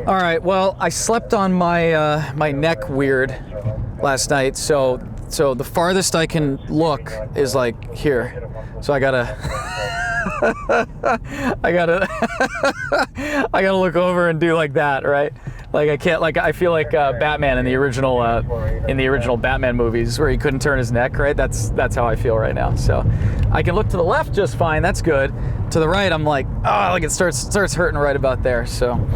All right, well, I slept on my my neck weird last night, so the farthest I can look is like here. So I gotta I gotta look over and do like that, right? Like I can't, like I feel like Batman in the original Batman movies where he couldn't turn his neck, right? That's how I feel right now. So I can look to the left just fine. That's good. To the right, I'm like, oh, like it starts hurting right about there. So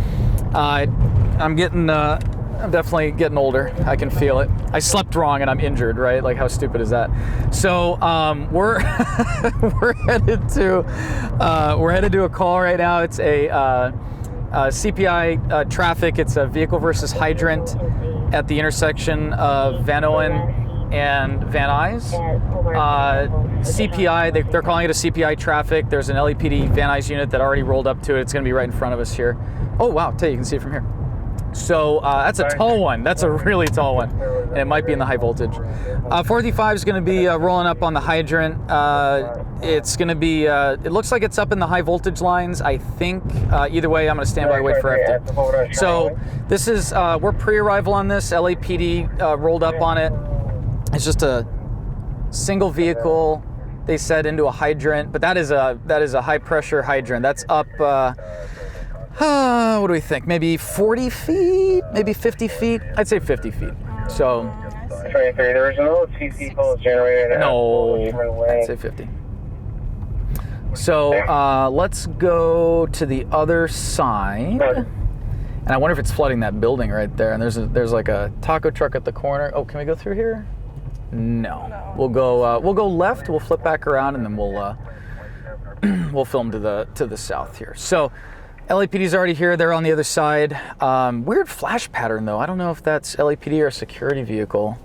I'm definitely getting older. I can feel it. I slept wrong and I'm injured, right? Like how stupid is that? So we're we're headed to a call right now. It's a CPI traffic. It's a vehicle versus hydrant at the intersection of Van Owen and Van Nuys. CPI, they're calling it a CPI traffic. There's an LAPD Van Nuys unit that already rolled up to it. It's going to be right in front of us here. Oh wow, tell you can see it from here. So that's a tall one. That's a really tall one, and it might be in the high voltage. 455 is going to be rolling up on the hydrant. It's going to be, it looks like it's up in the high voltage lines, I think. Either way, I'm going to stand by, wait for FD. So this is, we're pre-arrival on this. LAPD rolled up on it. It's just a single vehicle, they said, into a hydrant, but that is a high pressure hydrant. That's up, what do we think? Maybe 40 feet, maybe 50 feet? I'd say 50 feet. So. There is no CC pulse generated. No, I'd say 50. So let's go to the other side. And I wonder if it's flooding that building right there. And there's like a taco truck at the corner. Oh, can we go through here? No. We'll go left. We'll flip back around, and then we'll film to the south here. So. LAPD's already here. They're on the other side. Weird flash pattern, though. I don't know if that's LAPD or a security vehicle.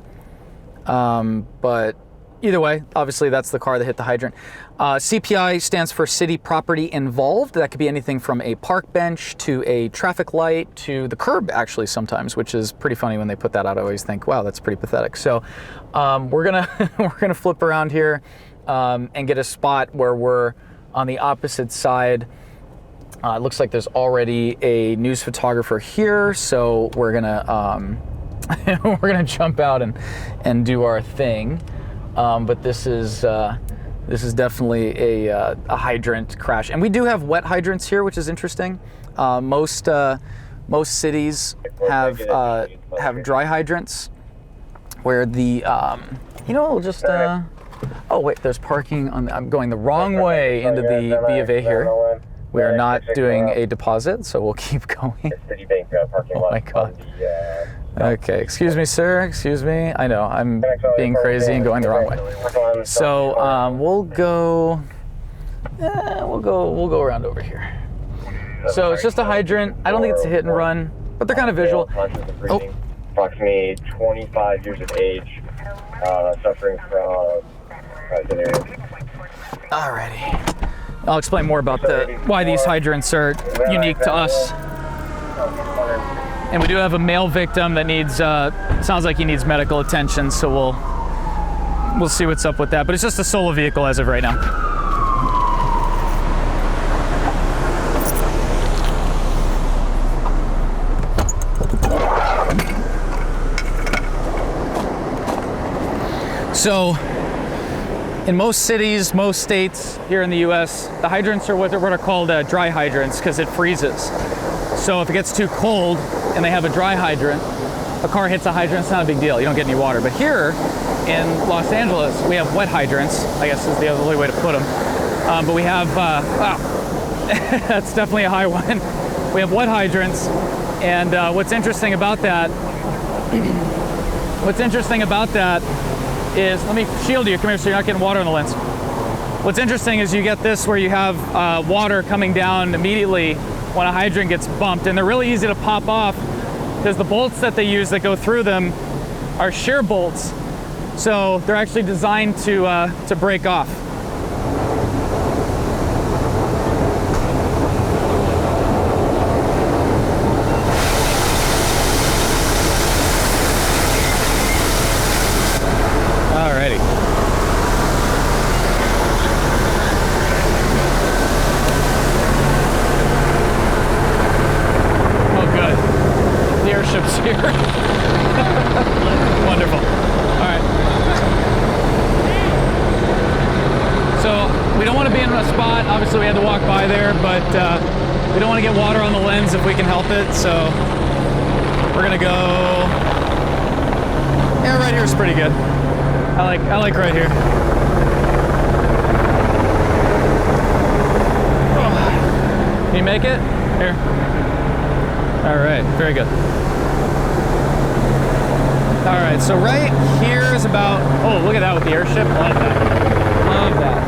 But either way, obviously that's the car that hit the hydrant. CPI stands for city property involved. That could be anything from a park bench to a traffic light to the curb, actually, sometimes, which is pretty funny when they put that out. I always think, wow, that's pretty pathetic. So we're gonna flip around here and get a spot where we're on the opposite side. It looks like there's already a news photographer here, so we're gonna we're gonna jump out and do our thing. But this is definitely a hydrant crash, and we do have wet hydrants here, which is interesting. Most cities have dry hydrants where the just oh wait, there's parking on. I'm going the wrong way into the B of A here. We are not doing a deposit, so we'll keep going. Oh my God. Okay, excuse me, sir. Excuse me. I know I'm being crazy and going the wrong way. So we'll go around over here. So it's just a hydrant. I don't think it's a hit and run, but they're kind of visual. Oh. Approximately 25 years of age, suffering from Alrighty. I'll explain more about why these hydrants are unique to us. And we do have a male victim that needs, sounds like he needs medical attention, so we'll see what's up with that. But it's just a solo vehicle as of right now. So, in most cities, most states here in the US, the hydrants are what are called dry hydrants because it freezes. So if it gets too cold and they have a dry hydrant, a car hits a hydrant, it's not a big deal. You don't get any water. But here in Los Angeles, we have wet hydrants, I guess is the only way to put them. But we have, wow, that's definitely a high one. We have wet hydrants. And what's interesting about that is, let me shield you, come here so you're not getting water on the lens. What's interesting is you get this where you have water coming down immediately when a hydrant gets bumped, and they're really easy to pop off because the bolts that they use that go through them are shear bolts. So they're actually designed to break off. Oh, good. a spot. Obviously, we had to walk by there, but we don't want to get water on the lens if we can help it. So we're gonna go. Yeah, right here is pretty good. I like right here. Oh. Can you make it? Here. All right, very good. All right, so right here is about, oh, look at that with the airship. Love that. Love that.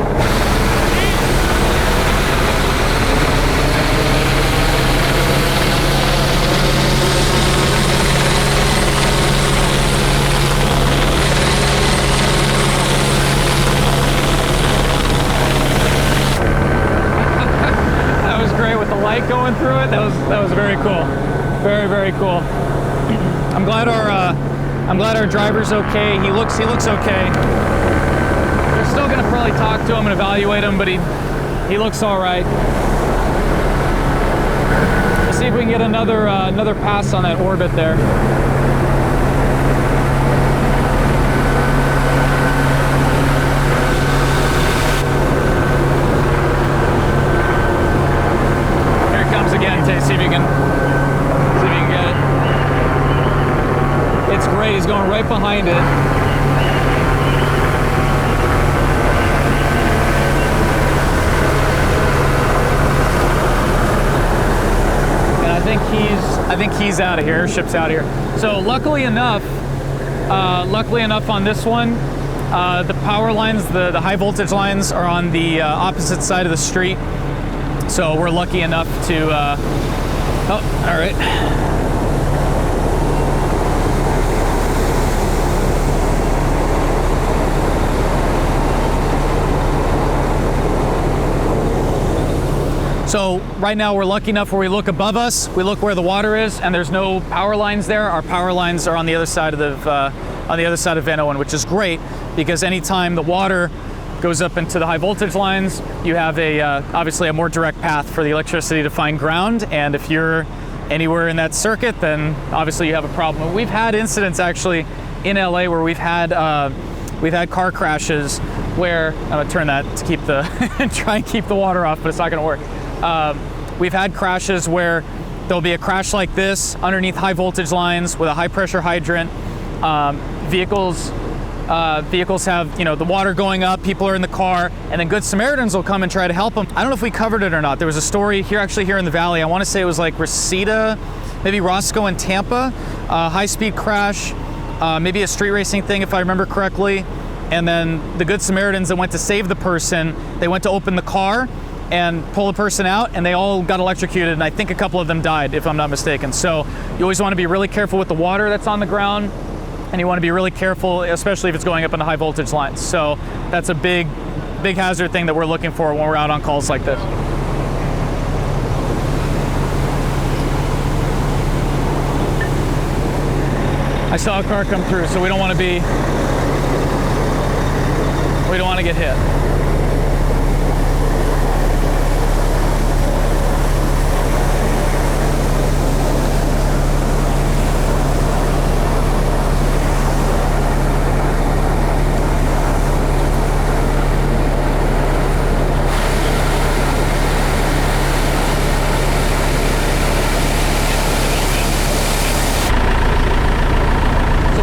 That was great with the light going through it. That was very cool. Very, very cool. I'm glad our driver's okay. He looks okay. They're still gonna probably talk to him and evaluate him, but he looks all right. We'll see if we can get another pass on that orbit there. Here it comes again. See if you can get it. It's great, he's going right behind it. And I think he's out of here, ship's out of here. So luckily enough on this one, the power lines, the high voltage lines are on the opposite side of the street. So we're lucky enough to, oh, all right. So right now we're lucky enough where we look above us, we look where the water is, and there's no power lines there. Our power lines are on the other side of Venowan, which is great because anytime the water goes up into the high voltage lines, you have obviously a more direct path for the electricity to find ground. And if you're anywhere in that circuit, then obviously you have a problem. We've had incidents actually in LA where we've had car crashes where I'm gonna turn that to keep the try and keep the water off, but it's not gonna work. We've had crashes where there'll be a crash like this underneath high voltage lines with a high pressure hydrant. Vehicles have, the water going up, people are in the car, and then Good Samaritans will come and try to help them. I don't know if we covered it or not. There was a story here in the valley. I want to say it was like Reseda, maybe Roscoe and Tampa, high-speed crash, maybe a street racing thing if I remember correctly. And then the Good Samaritans that went to save the person, they went to open the car and pull the person out, and they all got electrocuted, and I think a couple of them died, if I'm not mistaken. So you always want to be really careful with the water that's on the ground, and you want to be really careful, especially if it's going up into high voltage lines. So that's a big hazard thing that we're looking for when we're out on calls like this. I saw a car come through, so we don't want to get hit.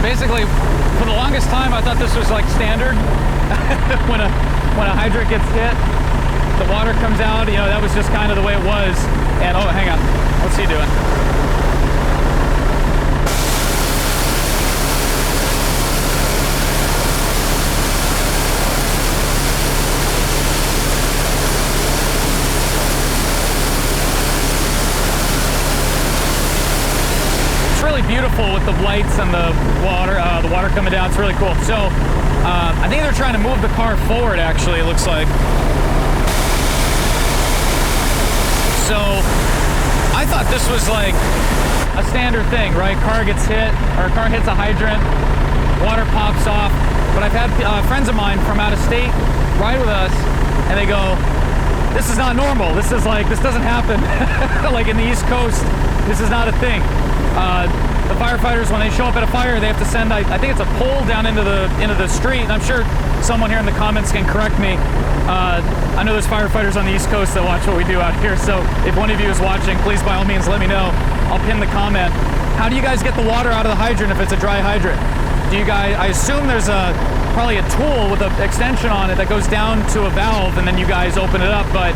Basically, for the longest time, I thought this was like standard. when a hydrant gets hit, the water comes out. That was just kind of the way it was. And oh, hang on, what's he doing? Beautiful with the lights and the water coming down. It's really cool. So I think they're trying to move the car forward, actually, it looks like. So I thought this was like a standard thing, right? Car gets hit, or a car hits a hydrant, water pops off. But I've had friends of mine from out of state ride with us, and they go, this is not normal. This doesn't happen. Like in the East Coast, this is not a thing. The firefighters, when they show up at a fire, they have to send, I think it's a pole down into the street, and I'm sure someone here in the comments can correct me. I know there's firefighters on the East Coast that watch what we do out here, so if one of you is watching, please by all means let me know. I'll pin the comment. How do you guys get the water out of the hydrant if it's a dry hydrant? Do you guys, I assume there's probably a tool with an extension on it that goes down to a valve and then you guys open it up, but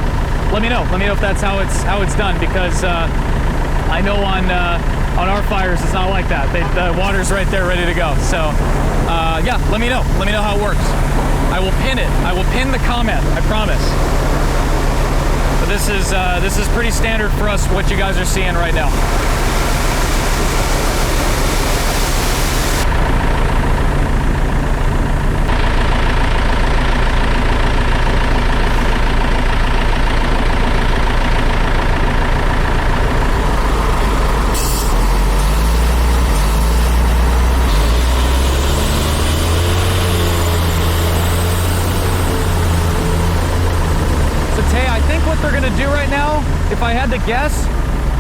let me know if that's how it's done, because I know on our fires it's not like that. The water's right there ready to go. So yeah, let me know how it works. I will pin it. I will pin the comment, I promise. But this is pretty standard for us, what you guys are seeing right now. If I had to guess,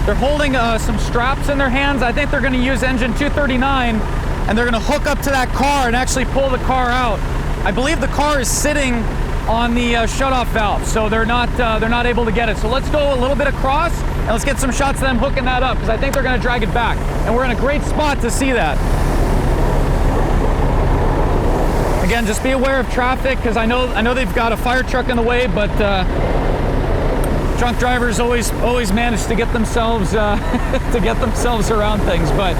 they're holding some straps in their hands. I think they're going to use engine 239, and they're going to hook up to that car and actually pull the car out. I believe the car is sitting on the shutoff valve, so they're not able to get it. So let's go a little bit across, and let's get some shots of them hooking that up, because I think they're going to drag it back, and we're in a great spot to see that. Again, just be aware of traffic, because I know they've got a fire truck in the way, but drunk drivers always manage to get themselves around things. But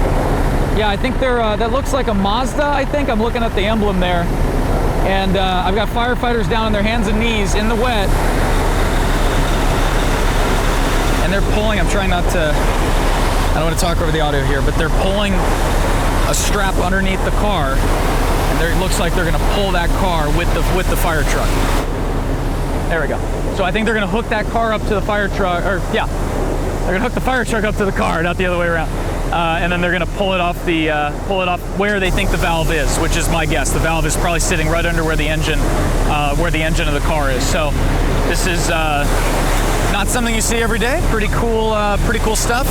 yeah, I think they're that looks like a Mazda. I think I'm looking at the emblem there, and I've got firefighters down on their hands and knees in the wet, and they're pulling. I'm trying not to. I don't want to talk over the audio here, but they're pulling a strap underneath the car, and it looks like they're going to pull that car with the fire truck. There we go. So I think they're going to hook that car up to the fire truck, or yeah, they're going to hook the fire truck up to the car, not the other way around. And then they're going to pull it off where they think the valve is, which is my guess. The valve is probably sitting right under where the engine of the car is. So this is not something you see every day. Pretty cool stuff.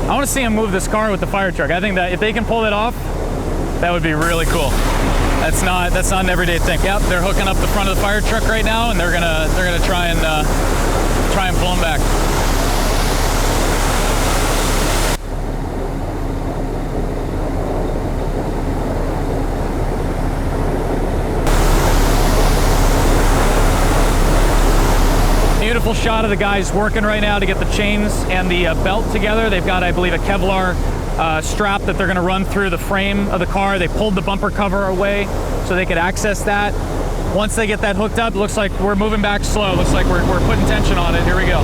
I want to see them move this car with the fire truck. I think that if they can pull it off, that would be really cool. That's not an everyday thing. Yep, they're hooking up the front of the fire truck right now, and they're gonna try and pull them back. Beautiful shot of the guys working right now to get the chains and the belt together. They've got, I believe, a Kevlar strap that they're going to run through the frame of the car. They pulled the bumper cover away so they could access that. Once they get that hooked up, it looks like we're moving back slow. Looks like we're putting tension on it. Here we go.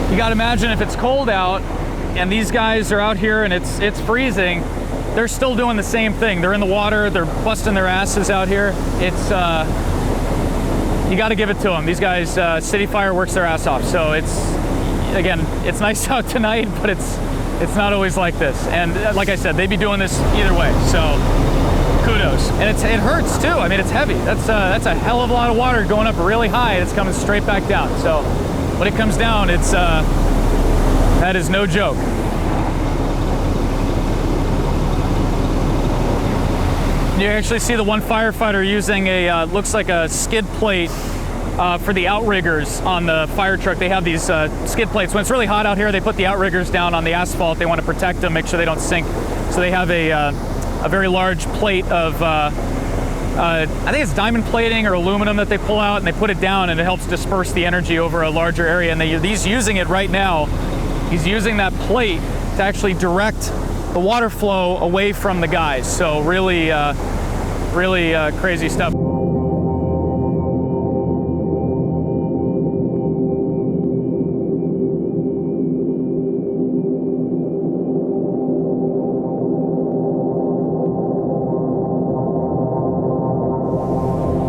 You gotta imagine if it's cold out and these guys are out here and it's freezing, they're still doing the same thing. They're in the water, they're busting their asses out here. It's you gotta give it to them. These guys, City Fire works their ass off. So it's nice out tonight, but it's not always like this. And like I said, they'd be doing this either way. So kudos. And it hurts too. I mean, it's heavy. That's a hell of a lot of water going up really high, and it's coming straight back down. So when it comes down, that is no joke. You actually see the one firefighter using looks like a skid plate for the outriggers on the fire truck. They have these skid plates. When it's really hot out here, they put the outriggers down on the asphalt. They want to protect them, make sure they don't sink. So they have a very large plate of I think it's diamond plating or aluminum that they pull out, and they put it down, and it helps disperse the energy over a larger area. And he's using it right now. He's using that plate to actually direct the water flow away from the guys. So really crazy stuff.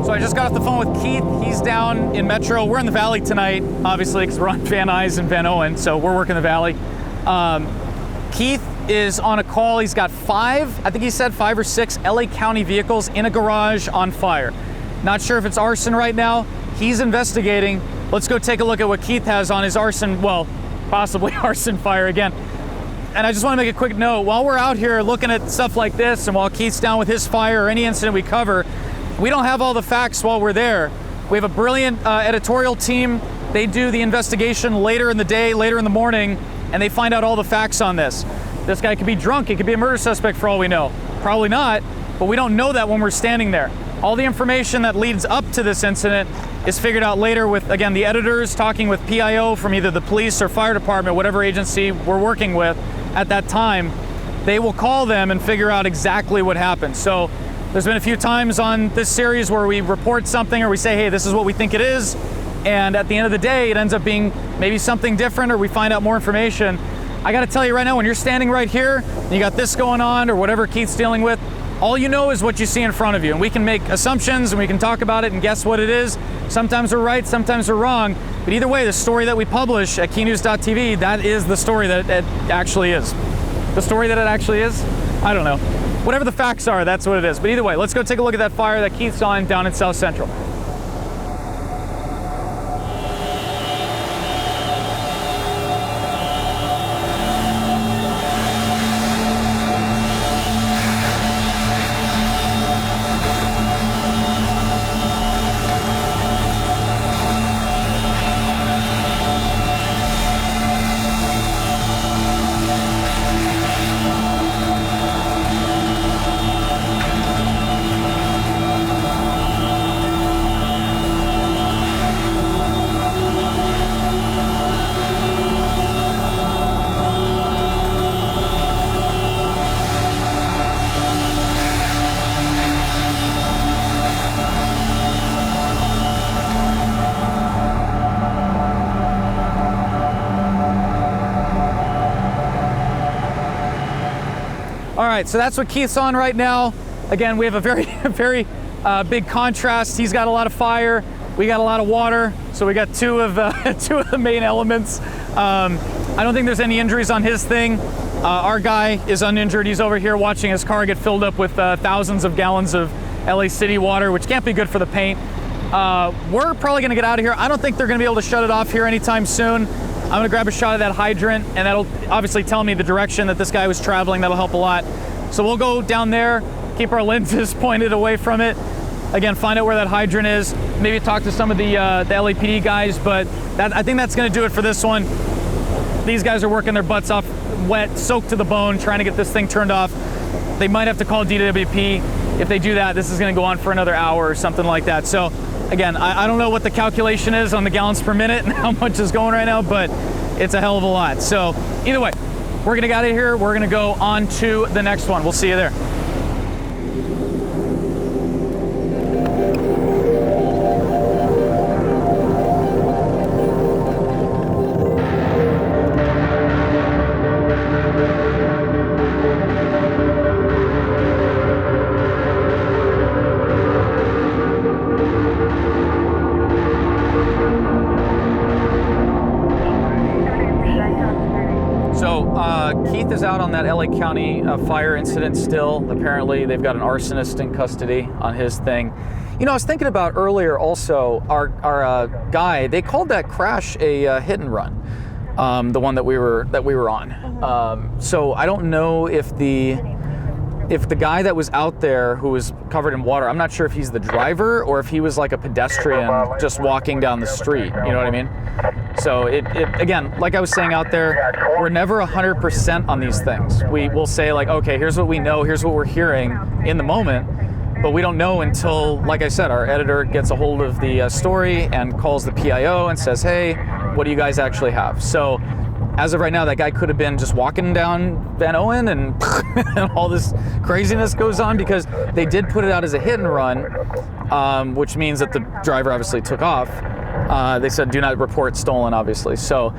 So I just got off the phone with Keith. He's down in Metro. We're in the Valley tonight, obviously, because we're on Van Nuys and Van Owen, so we're working the Valley. Keith is on a call. He's got 5 or 6 LA County vehicles in a garage on fire. Not sure if it's arson right now. He's investigating. Let's go take a look at what Keith has on his arson, well, possibly arson fire again. And I just want to make a quick note. While we're out here looking at stuff like this, and while Keith's down with his fire or any incident we cover, we don't have all the facts while we're there. We have a brilliant editorial team. They do the investigation later in the day, later in the morning, and they find out all the facts on this. This guy could be drunk. He could be a murder suspect for all we know. Probably not, but we don't know that when we're standing there. All the information that leads up to this incident is figured out later with, again, the editors talking with PIO from either the police or fire department, whatever agency we're working with at that time. They will call them and figure out exactly what happened. So there's been a few times on this series where we report something or we say, hey, this is what we think it is. And at the end of the day, it ends up being maybe something different or we find out more information. I got to tell you right now, when you're standing right here, and you got this going on or whatever Keith's dealing with, all you know is what you see in front of you. And we can make assumptions and we can talk about it and guess what it is. Sometimes we're right, sometimes we're wrong. But either way, the story that we publish at keynews.tv, that is the story that it actually is. The story that it actually is? I don't know. Whatever the facts are, that's what it is. But either way, let's go take a look at that fire that Keith's on down in South Central. All right, so that's what Keith's on right now. Again, we have a very big contrast. He's got a lot of fire. We got a lot of water. So we got two of the main elements. I don't think there's any injuries on his thing. Our guy is uninjured. He's over here watching his car get filled up with thousands of gallons of LA City water, which can't be good for the paint. We're probably gonna get out of here. I don't think they're gonna be able to shut it off here anytime soon. I'm gonna grab a shot of that hydrant and that'll obviously tell me the direction that this guy was traveling. That'll help a lot. So we'll go down there, keep our lenses pointed away from it. Again, find out where that hydrant is. Maybe talk to some of the LAPD guys, but I think that's gonna do it for this one. These guys are working their butts off, wet, soaked to the bone, trying to get this thing turned off. They might have to call DWP. If they do that, this is gonna go on for another hour or something like that. So again, I don't know what the calculation is on the gallons per minute and how much is going right now, but it's a hell of a lot. So either way, we're gonna get out of here. We're gonna go on to the next one. We'll see you there. Keith is out on that LA County fire incident still. Apparently, they've got an arsonist in custody on his thing. You know, I was thinking about earlier also, our guy, they called that crash a hit and run, the one that we were on. So I don't know if the guy that was out there who was covered in water, I'm not sure if he's the driver or if he was like a pedestrian just walking down the street, you know what I mean? So it again, like I was saying out there, we're never 100% on these things. We will say like, okay, here's what we know, here's what we're hearing in the moment, but we don't know until, like I said, our editor gets a hold of the story and calls the PIO and says, hey, what do you guys actually have? So as of right now, that guy could have been just walking down Van Owen and, and all this craziness goes on because they did put it out as a hit and run, which means that the driver obviously took off. They said do not report stolen, obviously. So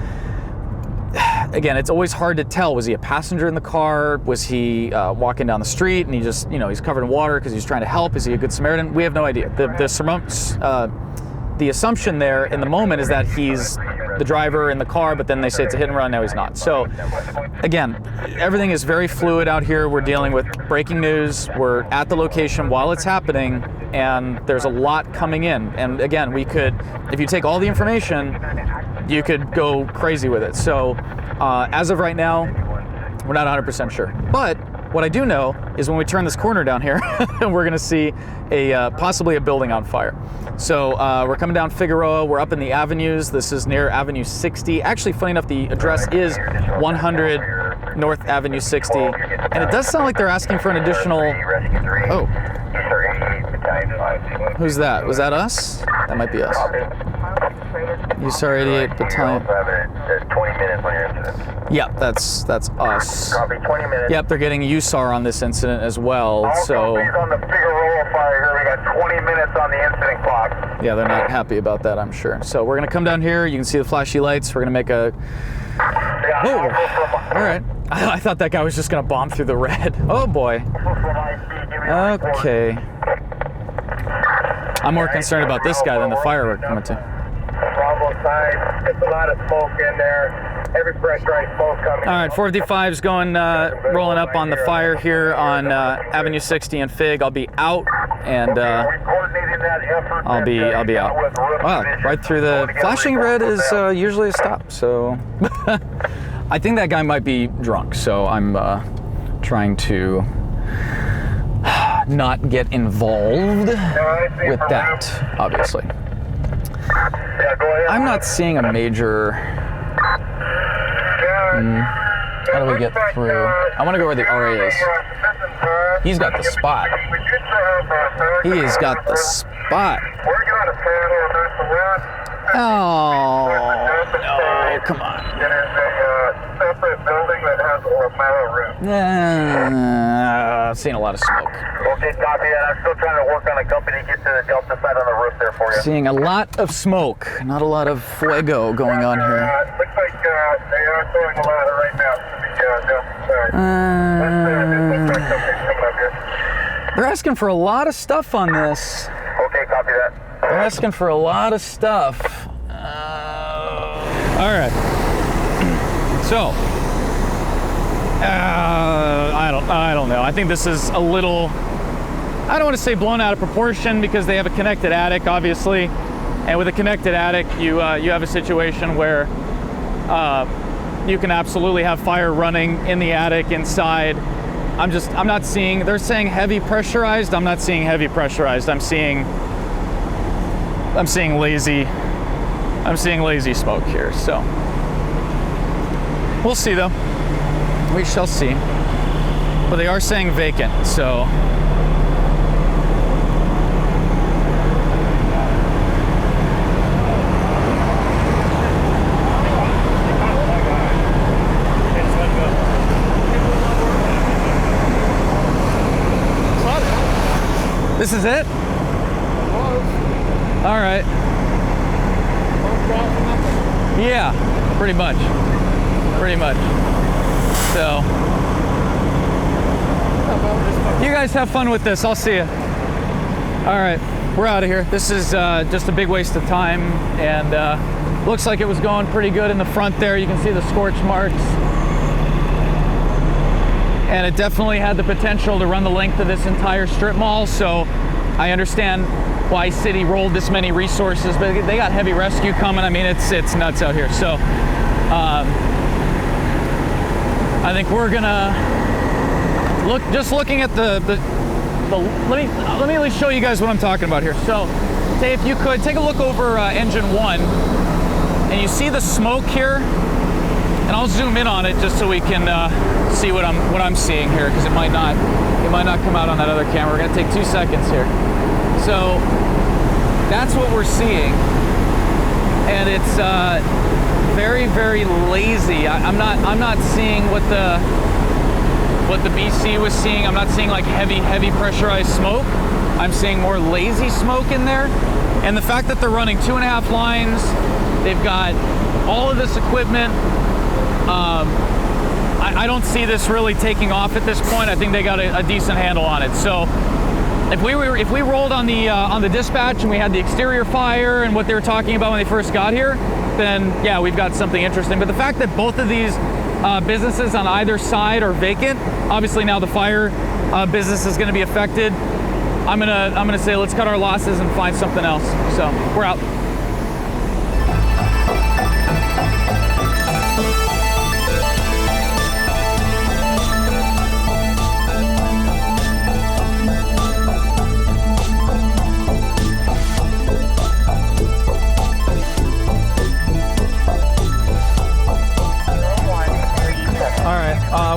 again, it's always hard to tell. Was he a passenger in the car? Was he walking down the street and he just, he's covered in water because he's trying to help? Is he a good Samaritan? We have no idea. The assumption there in the moment is that he's the driver in the car, but then they say it's a hit and run. Now he's not. So again, everything is very fluid out here. We're dealing with breaking news. We're at the location while it's happening, and there's a lot coming in. And again, we could, if you take all the information, you could go crazy with it. So as of right now, we're not 100% sure. But what I do know is when we turn this corner down here, we're going to see possibly a building on fire. So we're coming down Figueroa. We're up in the avenues. This is near Avenue 60. Actually, funny enough, the address is 100 North Avenue 60. And it does sound like they're asking for an additional... Oh. Who's that? Was that us? That might be us. USAR 88 Battalion. 20 minutes on your incident. Yep, that's us. Copy, 20 minutes. Yep, they're getting USAR on this incident as well. So on the Figueroa fire here, we got 20 minutes on the incident clock. Yeah, they're not happy about that, I'm sure. So we're gonna come down here. You can see the flashy lights. We're gonna make a... Whoa! All right. I thought that guy was just gonna bomb through the red. Oh boy. Okay. I'm more concerned about this guy than the firework coming to. Bravo side, there's a lot of smoke in there. Every pressurized smoke coming. All right, 455's going, rolling up on the fire here on Avenue 60 and Fig. I'll be out, and I'll be out. Wow, right through the flashing red is usually a stop. So I think that guy might be drunk. So I'm trying to not get involved with that, obviously. I'm not seeing a major... how do we get through? I want to go where the RA is. He's got the spot. He's got the spot. Oh, no, come on. It is a separate building that has a metal roof. I've seen a lot of smoke. Okay, copy that. I'm still trying to work on a company to get to the Delta side on the roof there for you. Seeing a lot of smoke, not a lot of fuego going on here. Looks like they are throwing a ladder right now to the Delta side. They're asking for a lot of stuff on this. Okay, copy that. They're asking for a lot of stuff. All right. So, I don't know. I think this is a little, I don't want to say blown out of proportion because they have a connected attic, obviously. And with a connected attic, you have a situation where you can absolutely have fire running in the attic inside. I'm not seeing, they're saying heavy pressurized. I'm not seeing heavy pressurized. I'm seeing lazy smoke here. So we'll see though. We shall see. But they are saying vacant, so. This is it? All right. Yeah, pretty much. So, you guys have fun with this. I'll see you. All right, we're out of here. This is just a big waste of time, and looks like it was going pretty good in the front there. You can see the scorch marks. And it definitely had the potential to run the length of this entire strip mall, so I understand why City rolled this many resources, but they got heavy rescue coming. I mean, it's nuts out here. So I think we're gonna looking at the let me at least show you guys what I'm talking about here. So say if you could take a look over engine 1, and you see the smoke here, and I'll zoom in on it just so we can see what I'm seeing here, because it might not come out on that other camera. We're gonna take 2 seconds here. So that's what we're seeing, and it's very, very lazy. I'm not seeing what the BC was seeing. I'm not seeing like heavy pressurized smoke. I'm seeing more lazy smoke in there, and the fact that they're running 2.5 lines, they've got all of this equipment I don't see this really taking off at this point. I think they got a decent handle on it. So if we rolled on the dispatch and we had the exterior fire and what they were talking about when they first got here, then yeah, we've got something interesting. But the fact that both of these businesses on either side are vacant, obviously now the fire business is going to be affected. I'm gonna say let's cut our losses and find something else. So we're out.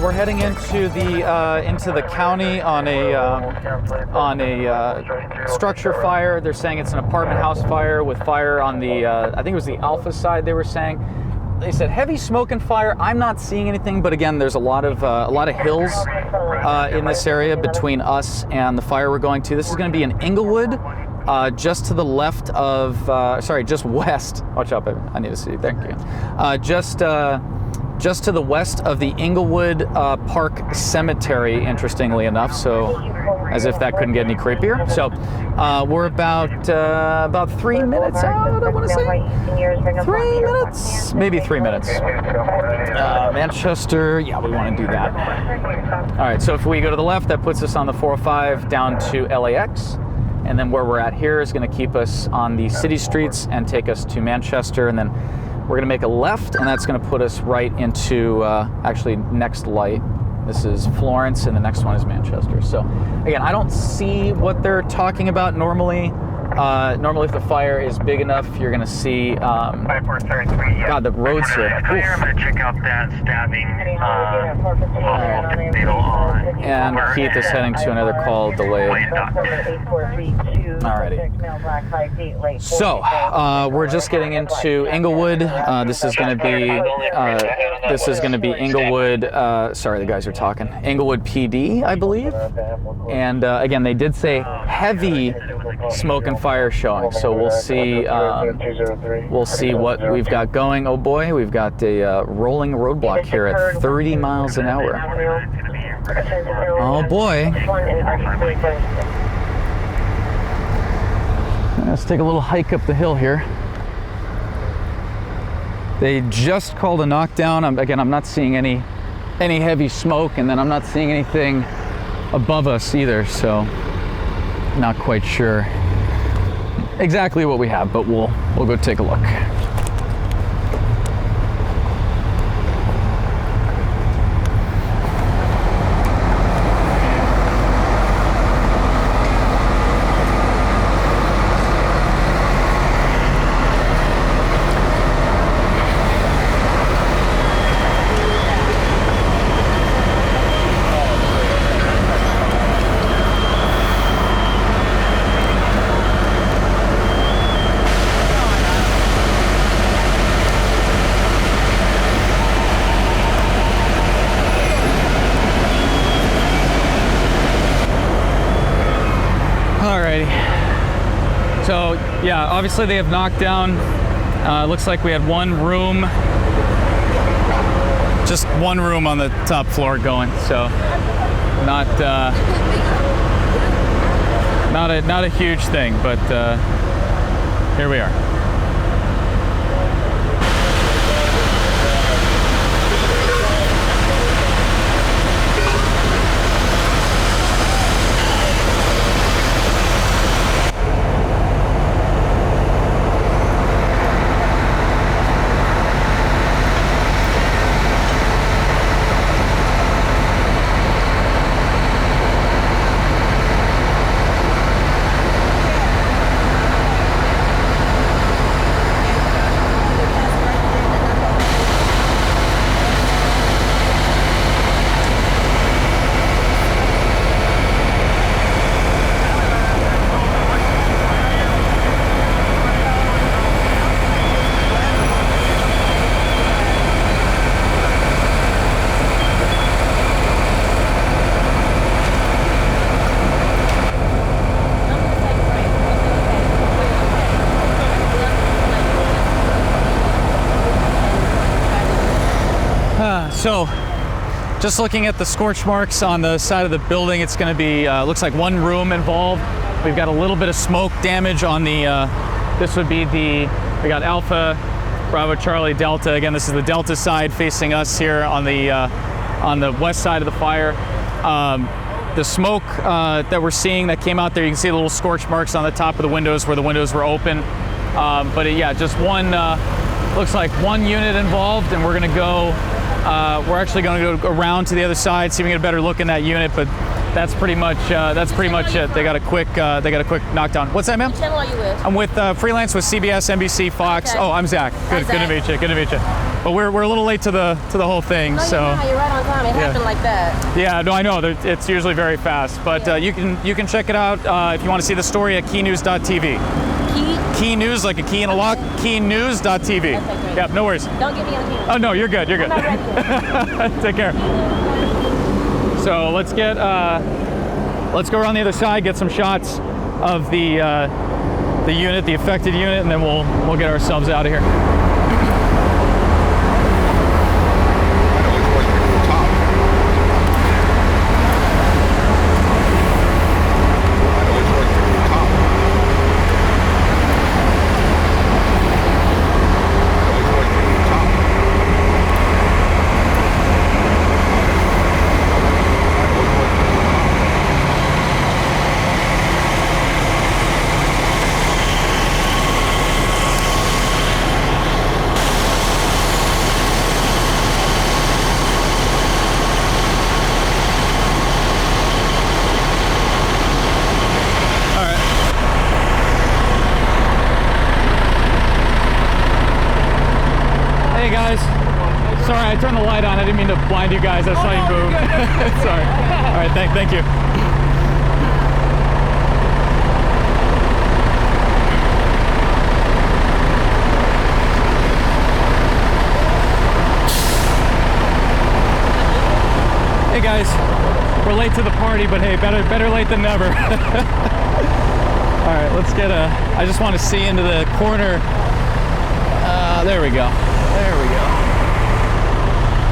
We're heading into the county on a structure fire. They're saying it's an apartment house fire with fire on the I think it was the Alpha side. They were saying, they said heavy smoke and fire. I'm not seeing anything, but again, there's a lot of hills in this area between us and the fire we're going to. This is going to be in Inglewood, just to the left of just west. Watch out, baby. I need to see. Thank you. Just to the west of the Inglewood Park Cemetery, interestingly enough, so as if that couldn't get any creepier. So we're about 3 minutes out, I want to say. 3 minutes? Maybe 3 minutes. Manchester, yeah, we want to do that. All right, so if we go to the left, that puts us on the 405 down to LAX. And then where we're at here is going to keep us on the city streets and take us to Manchester, and then we're going to make a left, and that's going to put us right into, actually, next light. This is Florence, and the next one is Manchester. So, again, I don't see what they're talking about normally. Normally, if the fire is big enough, you're going to see, God, the roads here. I'm going to check out that stabbing. And Keith is heading to another call delayed. Alrighty. So, we're just getting into Inglewood. This is going to be Inglewood, sorry, the guys are talking. Inglewood PD, I believe. And again, they did say heavy smoke and fire showing, so we'll see what we've got going. Oh boy, we've got a rolling roadblock here at 30 miles an hour. Oh boy. Let's take a little hike up the hill here. They just called a knockdown. Again, I'm not seeing any heavy smoke, and then I'm not seeing anything above us either, so not quite sure exactly what we have, but we'll go take a look. So yeah, obviously they have knocked down, looks like we had one room, just one room on the top floor going, so not a huge thing, but here we are. So, just looking at the scorch marks on the side of the building, it's going to be, looks like one room involved. We've got a little bit of smoke damage on the, this would be the, we got Alpha, Bravo, Charlie, Delta. Again, this is the Delta side facing us here on the west side of the fire. The smoke that we're seeing that came out there, you can see the little scorch marks on the top of the windows where the windows were open. Yeah, just one, looks like one unit involved, and we're gonna go, we're actually gonna go around to the other side, see if we can get a better look in that unit, but that's pretty much it. They got a quick knockdown. What's that, ma'am? What channel are you with? I'm with freelance with CBS, NBC, Fox. Okay. Oh, I'm Zach. Good to meet you. Good to meet you. But we're a little late to the whole thing, No, so. you're not. You're right on time. It happened like that. Yeah, no, I know. It's usually very fast, but you can check it out if you want to see the story at keynews.tv. Key News, like a key in a lock. Keynews.tv. Okay, great. Yep, no worries. Don't get me on camera. Oh no, you're good. You're good. I'm not ready. Take care. So let's go around the other side, get some shots of the unit, the affected unit, and then we'll get ourselves out of here. Sorry, I turned the light on. I didn't mean to blind you guys. I saw you move. Sorry. All right, thank you. Hey guys, we're late to the party, but hey, better late than never. All right, let's get I just want to see into the corner. There we go. There we go.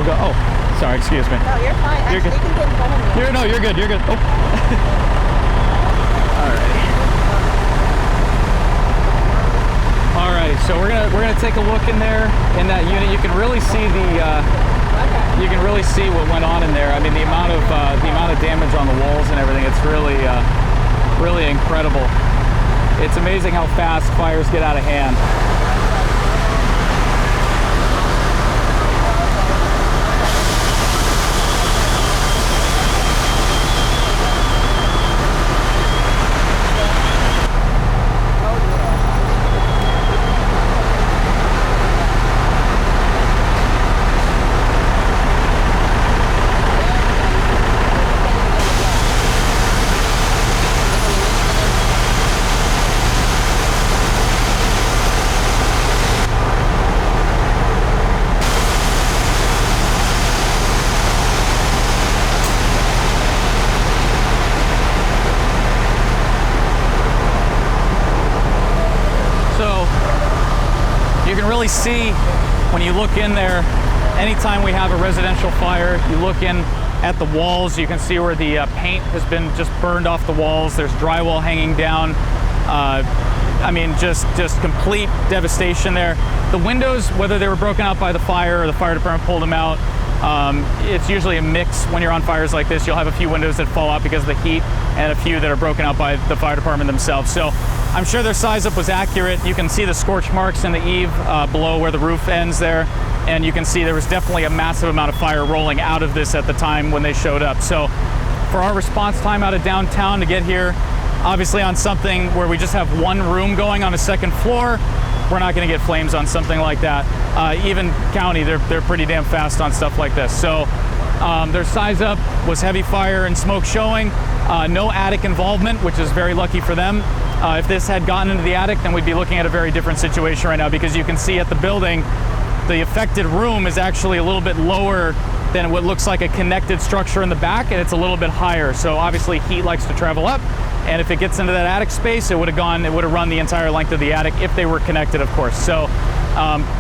We'll go. Oh, sorry. Excuse me. No, you're fine. Actually, You're good. you can get in front of me. You're good. You're good. Oh. Alrighty. So we're gonna take a look in there in that unit. You can really see you can really see what went on in there. I mean, the amount of damage on the walls and everything. It's really incredible. It's amazing how fast fires get out of hand. Really see when you look in there, anytime we have a residential fire, you look in at the walls, you can see where the paint has been just burned off the walls. There's drywall hanging down. I mean, just complete devastation there. The windows, whether they were broken out by the fire or the fire department pulled them out, it's usually a mix when you're on fires like this. You'll have a few windows that fall out because of the heat and a few that are broken out by the fire department themselves. So I'm sure their size up was accurate. You can see the scorch marks in the eave below where the roof ends there. And you can see there was definitely a massive amount of fire rolling out of this at the time when they showed up. So for our response time out of downtown to get here, obviously on something where we just have one room going on a second floor, we're not going to get flames on something like that. Even county, they're pretty damn fast on stuff like this. So their size up was heavy fire and smoke showing. No attic involvement, which is very lucky for them. If this had gotten into the attic, then we'd be looking at a very different situation right now, because you can see at the building, the affected room is actually a little bit lower than what looks like a connected structure in the back, and it's a little bit higher. So obviously heat likes to travel up, and if it gets into that attic space, it would have run the entire length of the attic if they were connected, of course. So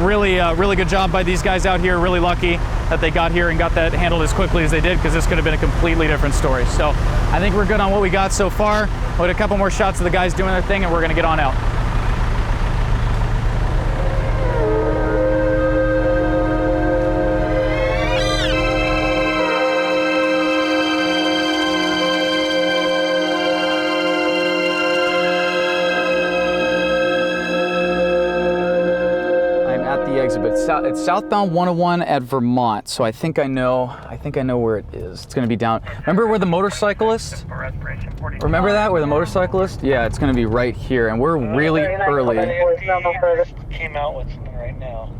Really good job by these guys out here. Really lucky that they got here and got that handled as quickly as they did, because this could have been a completely different story. So I think we're good on what we got so far. We'll get a couple more shots of the guys doing their thing, and we're gonna get on out. It's southbound 101 at Vermont, so I think I know where it is. It's going to be down. Remember where the motorcyclist? Remember that, where the motorcyclist? Yeah, it's going to be right here, and we're really early. Came out with something right now.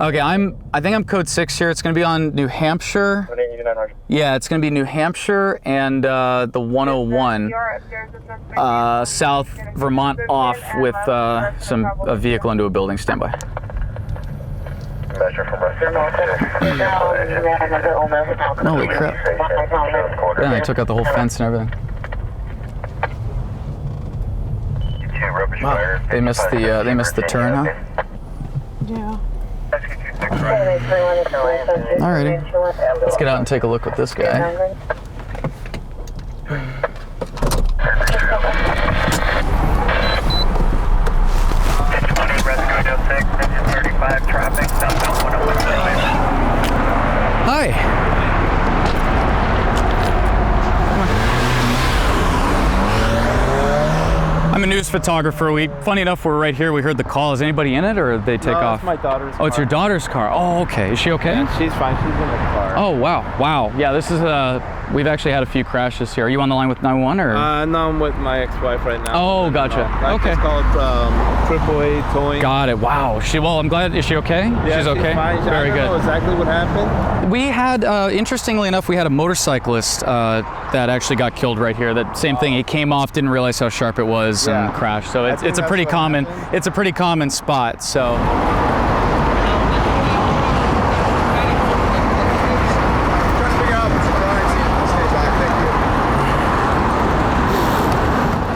Okay, I think I'm code 6 here. It's going to be on New Hampshire. Yeah, it's going to be New Hampshire and the 101 south Vermont off with a vehicle into a building. Standby. Holy crap! Yeah, they took out the whole fence and everything. Wow, they missed the turn, huh? Yeah. Alrighty, let's get out and take a look at this guy. Hi. I'm a news photographer. Funny enough, we're right here. We heard the call. Is anybody in it, or did they take off? It's my daughter's car. Oh, it's your daughter's car. Oh, okay. Is she okay? Yeah, she's fine. She's in the car. Oh, wow. Wow. Yeah, this is we've actually had a few crashes here. Are you on the line with 911 or? No, I'm with my ex-wife right now. Oh, gotcha. Okay. It's called AAA towing. Got it. Wow. Well, I'm glad. Is she okay? Yeah, she's okay? Fine. Very I don't know exactly what happened. We had, interestingly enough, we had a motorcyclist that actually got killed right here. That same thing. He came off, didn't realize how sharp it was, and crashed. So it's a pretty common. It's a pretty common spot. So.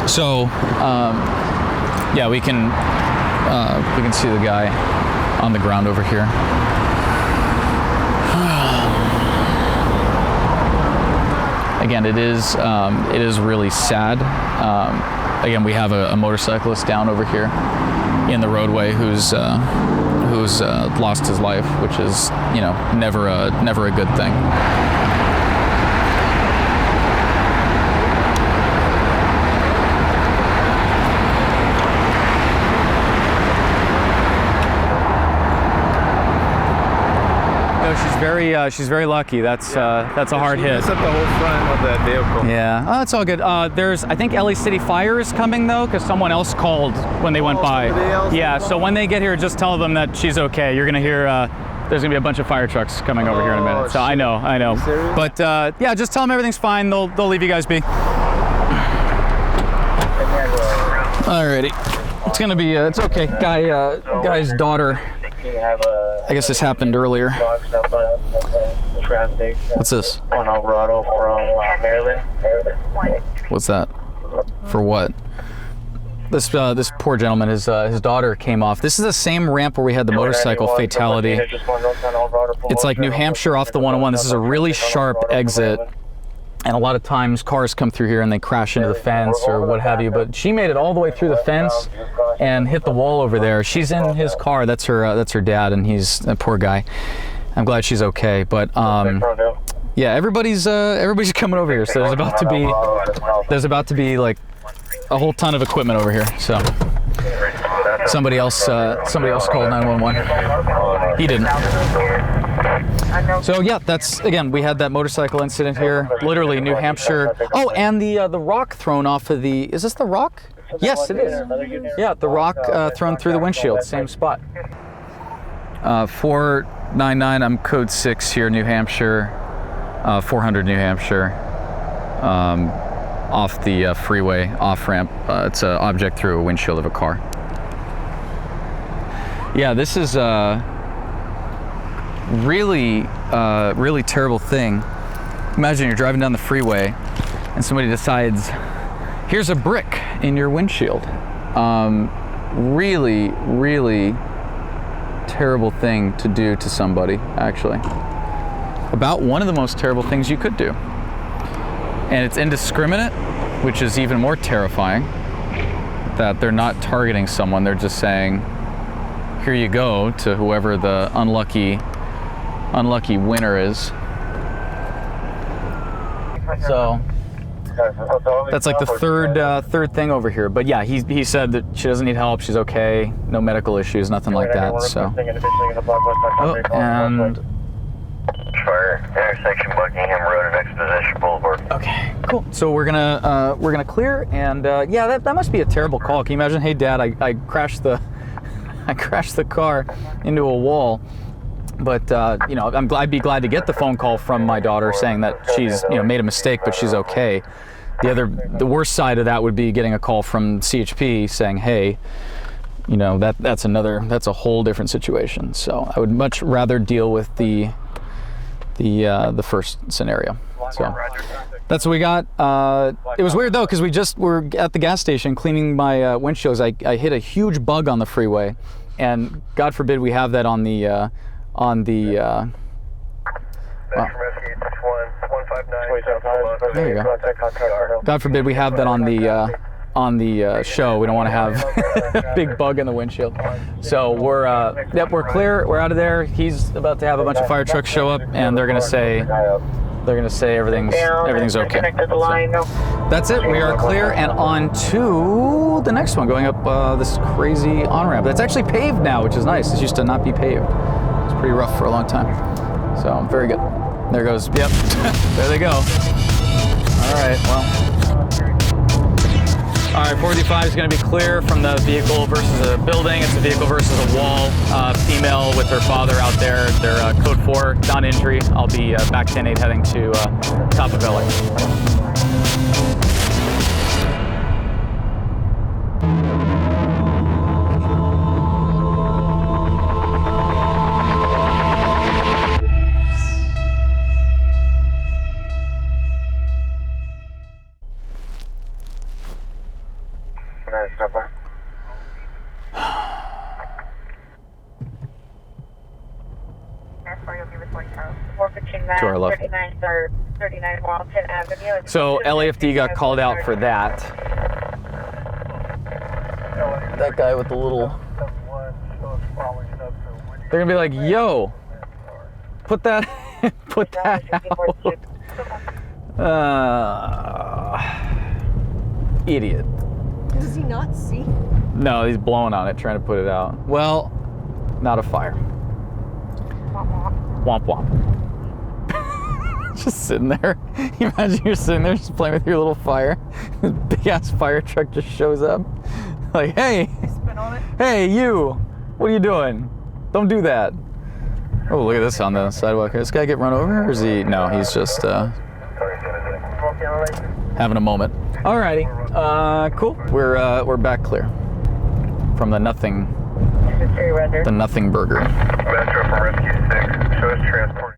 So, yeah, we can see the guy on the ground over here. Again, it is really sad. Again, we have a motorcyclist down over here in the roadway who's lost his life, which is, you know, never a good thing. She's very lucky. That's a hard hit. Messed up the whole front of the vehicle. Yeah, oh, it's all good. There's, I think LA City Fire is coming though, because someone else called when they went by. Yeah, so when they get here, just tell them that she's okay. You're gonna hear there's gonna be a bunch of fire trucks coming over here in a minute. So I know. But yeah, just tell them everything's fine. They'll leave you guys be. Alrighty, it's gonna be it's okay. Guy's daughter. I guess this happened earlier. What's this? On Alvarado from Maryland. What's that? For what? This poor gentleman, his daughter came off. This is the same ramp where we had the motorcycle fatality. It's like New Hampshire off the 101. This is a really sharp exit. And a lot of times cars come through here and they crash into the fence or what have you. But she made it all the way through the fence and hit the wall over there. She's in his car. That's her dad, and he's a poor guy. I'm glad she's okay. But yeah, everybody's coming over here. So there's about to be like a whole ton of equipment over here. So somebody else called 911. He didn't. So yeah, that's, again, we had that motorcycle incident here, literally New Hampshire. Oh, and the rock thrown off of the, is this the rock? Yes, it is. Yeah, the rock thrown through the windshield, same spot. 499, I'm code 6 here, New Hampshire, 400 New Hampshire, off the freeway, off-ramp. It's an object through a windshield of a car. Yeah, this is really terrible thing. Imagine you're driving down the freeway and somebody decides, here's a brick in your windshield. really, really terrible thing to do to somebody, actually. About one of the most terrible things you could do. And it's indiscriminate, which is even more terrifying, that they're not targeting someone, they're just saying, here you go, to whoever the unlucky winner is. So that's like the third thing over here. But yeah, he said that she doesn't need help, she's okay, no medical issues, nothing like that. So and Fire intersection Buckingham Road and Exposition Boulevard. okay, cool. So we're gonna clear, and yeah, that must be a terrible call. Can you imagine? Hey, Dad, I crashed the car into a wall. But you know, I'd be glad to get the phone call from my daughter saying that she's made a mistake, but she's okay. The worst side of that would be getting a call from CHP saying, hey, that's a whole different situation. So I would much rather deal with the first scenario. So that's what we got. It was weird though, because we just were at the gas station cleaning my windshields. I hit a huge bug on the freeway, and God forbid we have that on the there you go. God forbid we have that on the show. We don't want to have a big bug in the windshield. So we're clear. We're out of there. He's about to have a bunch of fire trucks show up, and they're gonna say everything's okay. So that's it. We are clear, and on to the next one, going up this crazy on-ramp. That's actually paved now, which is nice. It used to not be paved. It's pretty rough for a long time. So very good. There goes. Yep. There they go. All right. Well. All right. 455 is going to be clear from the vehicle versus a building. It's a vehicle versus a wall. Female with her father out there. They're code 4, non-injury. I'll be back 10-8 heading to top of LA. To our left. 39 Walton Avenue. So LAFD got called out for that. That guy with the little... They're gonna be like, yo, put that out. Idiot. Does he not see? No, he's blowing on it, trying to put it out. Well, not a fire. Womp womp. Just sitting there. You imagine you're sitting there just playing with your little fire. This big ass fire truck just shows up. Like, hey, Spin on it. hey, you, what are you doing? Don't do that. Oh, look at this on the sidewalk. Did this guy get run over, or is he? No, he's just having a moment. Alrighty, cool. We're back clear from the nothing burger. Metro from Rescue 6 shows transport.